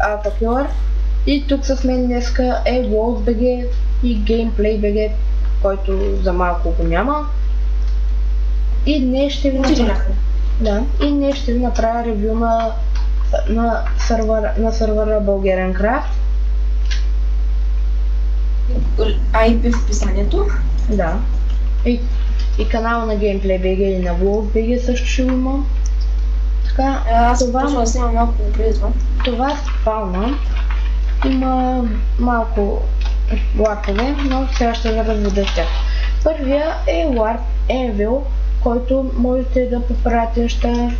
Alpha Killer. И тук с мен днеска е WorldsBG и GameplayBG, който за малко го няма. И днес ще ви направя ревю на сервера Bulgarian Craft. IP в описанието. Да. И канала на GameplayBG или на WorldsBG също ще има. Така, аз почвам да снимам малко преди това. Това е спална. Има малко ларпове, но сега ще да разведа тях. Първия е Warp Anvil, който можете да поправите неща.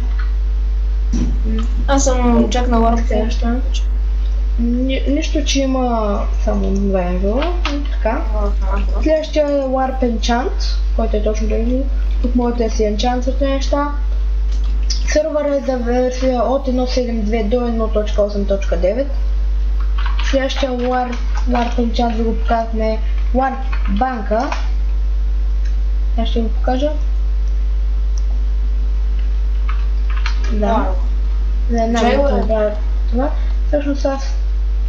Аз съм чак на Warp неща. Нищо, че има само 2 Anvil, така. Следващия е Warp Enchant, който е точно този. Тук можете да си енчантвате неща. Сървър е за версия от 1.7.2 до 1.8.9. Следващия Warp Enchant да го показваме Warp Банка. Аз ще го покажа. Да. За една минута това. Всъщност аз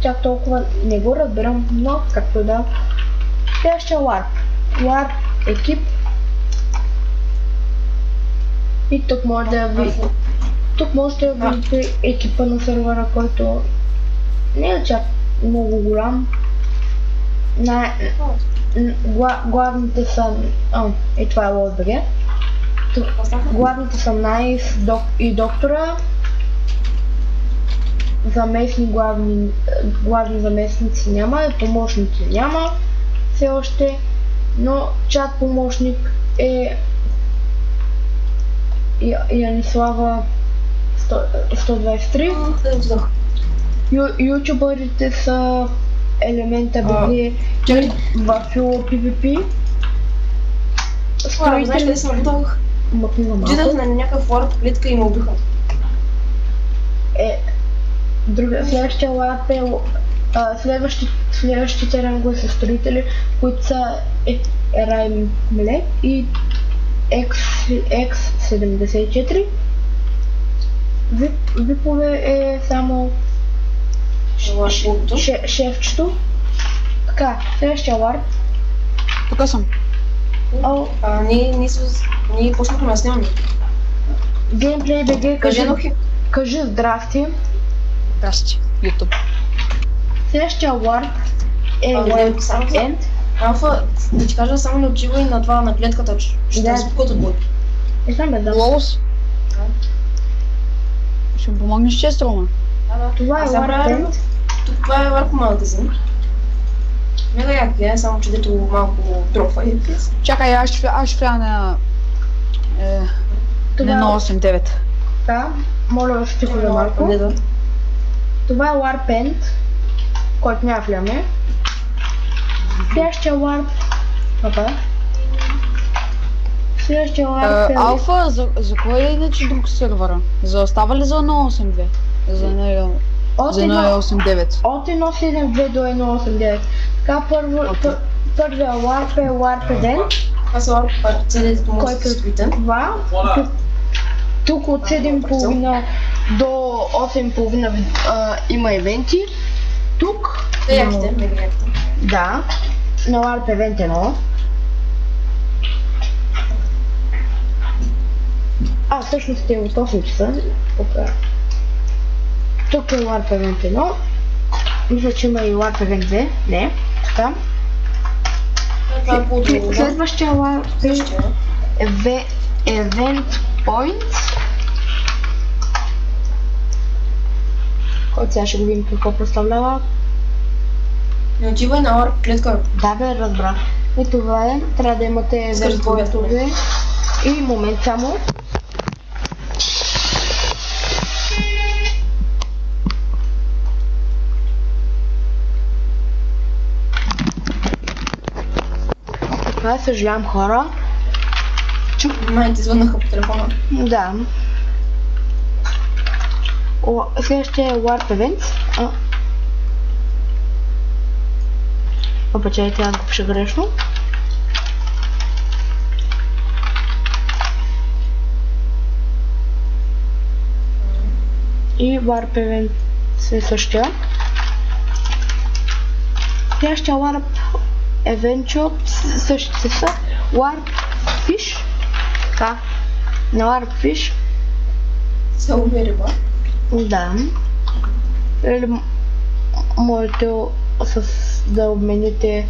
чак толкова не го разбирам, но както да. Следващия Warp екип. И тук може да можете да видите екипа на сервера, който не е чак много голям. Главните са... и това е WorldsBG. Главните са Nice и Доктора. Главни заместници няма, помощници няма все още, но чат помощник е Янислава 123. Ютубърите са Елемента BG в PvP. Знаеш къде се набутах? Джидах на някакъв Warp клетка и ме убиха. Следващия лап е следващите рангове са строители, които са Райм Млек и X74. Випове е само шефчето. Така, следващия ларп. Тук съм. Ние почнахме да снимаме. GameplayBG, кажи здрасти. Здрасти, YouTube. Следващия ларп е End. Алфа, да ти кажа, само не отивай на това на клетката, ще те спукат от бой. Не знам бе, да. Лоус? Ще ми помогнеш често, ма? Това е Warp. Това е Warp магазин. Мега як е, само че дето малко трофа е. Чакай, аз ще вляза на 1.8.9. Да, моля да се тихо за малко. Това е Warp End, който няма влияме. Следващия Warp. Следващия Warp е... Алфа, за кой е иначе друг сервера? За остава ли за 1.8.2? За 1.8.9? От 1.7.2 до 1.8.9. Така първия Warp е Warp Event. Аз Warp парцелите му се скрита. Тук от 7.30 до 8.30 има евенти. Тук... мега яките. Да, на Warp Event 1. Всъщност е от 8 часа. Тук е Warp Event 1. Мисля, че има и Warp Event 2. Не, така. Следващия Warp е Event Points. Който сега ще го видим какво представлява. Не отивай на Warp клетка. Да бе, разбрах. И това е. Трябва да имате Event Points-ове. И момент само. Това съжалявам, хора. Май ти звъннаха по телефона. Да. Следващия е Warp Events. Обачайте, аз го пиша грешно. И Warp Event същия. Следващия Warp Adventure същите са Warp Fish. Така, на Warp Fish. Се лови риба. Да. Или можете да обмените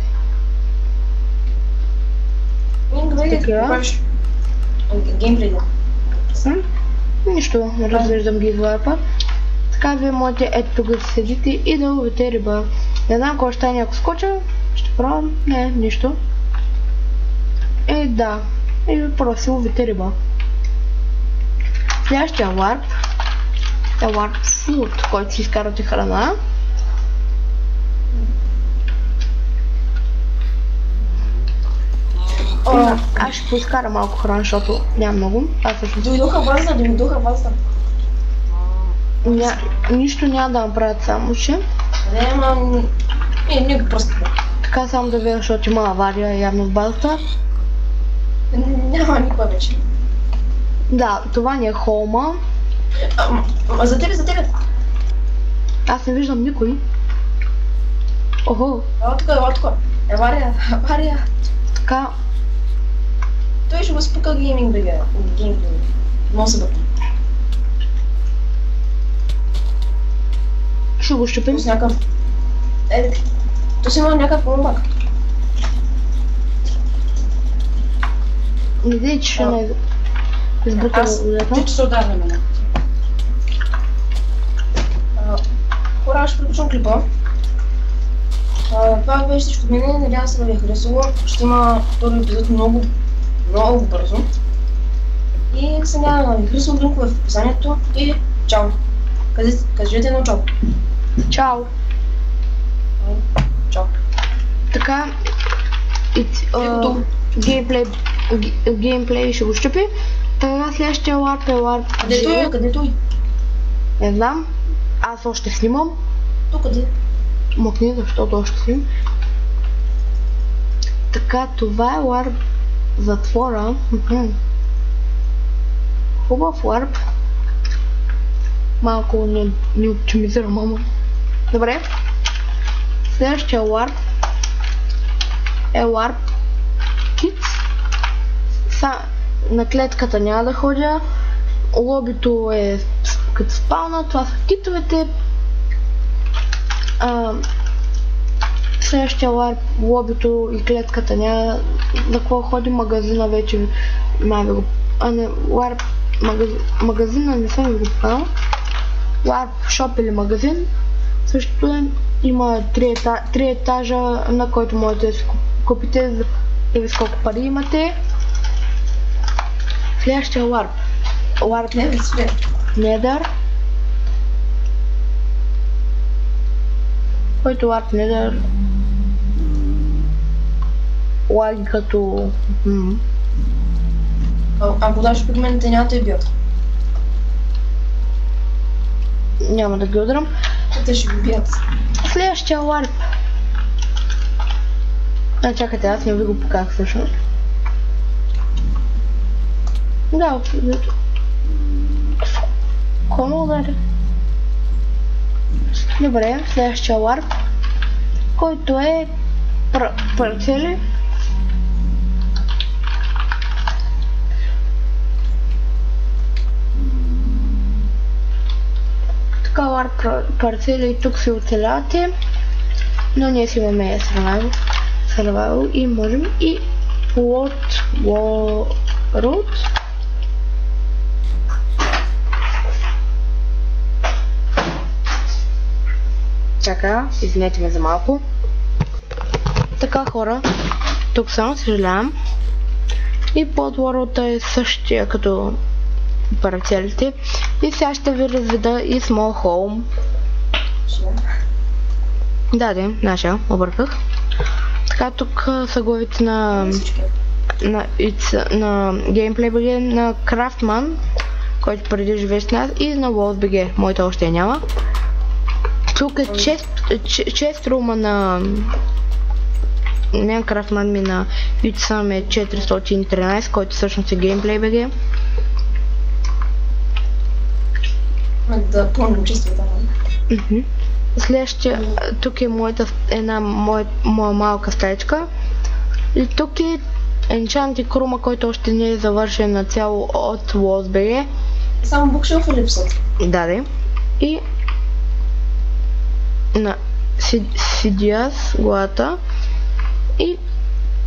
Добре, какво правиш? Геймплей да. Нищо, разглеждам ги Warp-а. Така вие можете ето тук да седите и да ловите риба. Не знам кой ще стане ако скоча, ще пробвам, не, нищо. Да, и просто ловите риба. Следващия Warp е Warp Food, който си изкарате храна. Аз ще поискара малко храна, защото няма много. Дойдоха база. Нищо няма да направят само, че. Не, ама... Не го просто. Така само да видя, защото има авария явно в базата. Няма никога вече. Да, това ни е холма. За тебе. Аз не виждам никой. Охо. Ела тук. Авария. Така. Той ще го спука гейминг бега. Може се бъде. Ще го щупим. С някакъв... То си има някакъв помбак. Не дей, че ще не избутам водата. Ти че се ударя на мене. Хора, ще приключвам клипа. Това беше всичко от мене, надявам се да ви е харесало. Ще има втори епизод много бързо. И се надявам да ви харесало, линкове в описанието и чао! Кажете едно чао! Чао! Чао! Така, геймплей ще го щупи. Така следващия Warp е Warp. Къде той? Не знам. Аз още снимам. Тук къде? Мъкни, защото още снимам. Така, това е Warp затвора. Хубав Warp. Малко не оптимизирам, ама. Добре. Следващия Warp е Warp Kids. На клетката няма да ходя. Лобито е като спална, това са китовете. Следващия Warp, лобито и клетката няма за какво ходи, магазина вече май ви го... не, Warp магазина не съм ви го поканал. Warp Shop или магазин също има 3 етажа, на който можете да си купите и ви сколко пари имате. Следващия Warp Nether, който Warp Nether лаги като... Ако даш пигментите няма да бият. Няма да ги удрам. Те ще го бият. Следващия Warp. Чакайте, аз не ви го показах всъщност. Да, Кому удари? Добре, следващия Warp, който е парцели. Така Warp парцели и тук си оцелявате, но ние си имаме survival и можем и plot world. Така, извинете ме за малко. Така хора, тук само съжалявам. И подвората е същия като парцелите. И сега ще ви разведа и Small Home. Да, наша, обърках. Така, тук са главите на GameplayBG, на Craftman, който преди живее с нас, и на WorldBG, моята още няма. Тук е чест рума на Craftman ми на Utsam е 413, който всъщност е GameplayBG. Да помним чистата. Следващия, тук е моя малка стаечка. И тук е Enchanted Room, който още не е завършен на цяло от Lostberry. Само букшелфа липсват. Да. И на CDS главата. И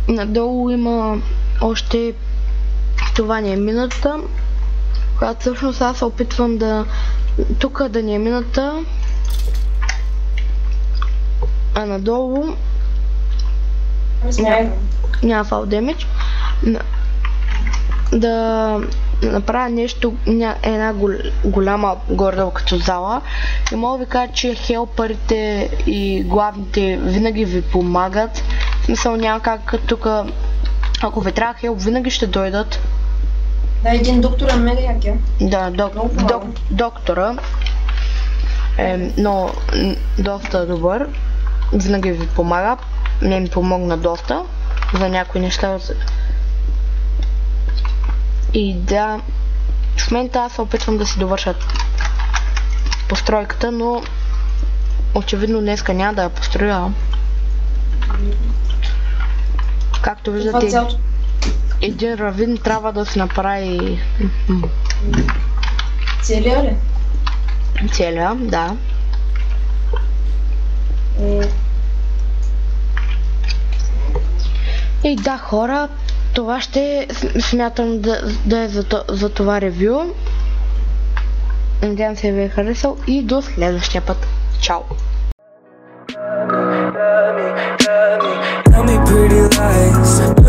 надолу има още, това не е мината, която всъщност аз се опитвам да, тук да не е мината, а надолу няма fall damage, да направя нещо, една голяма гордо като зала и мога да ви кажа, че хелпърите и главните винаги ви помагат. В смисъл няма как тук, ако ви трябва хелп, винаги ще дойдат. Да, един доктор е мега якия. Да, доктора е но доста добър, винаги ви помага, не ми помогна доста за някои неща. И да, в момента аз се опитвам да си довърша постройката, но очевидно днеска няма да я построя. Както виждате, един равин трябва да се направи. Целия ли? Целия, да. И да, хора, това ще смятам да е за това ревю. Надявам се ви е харесал и до следващия път. Чао! Tell me pretty lies.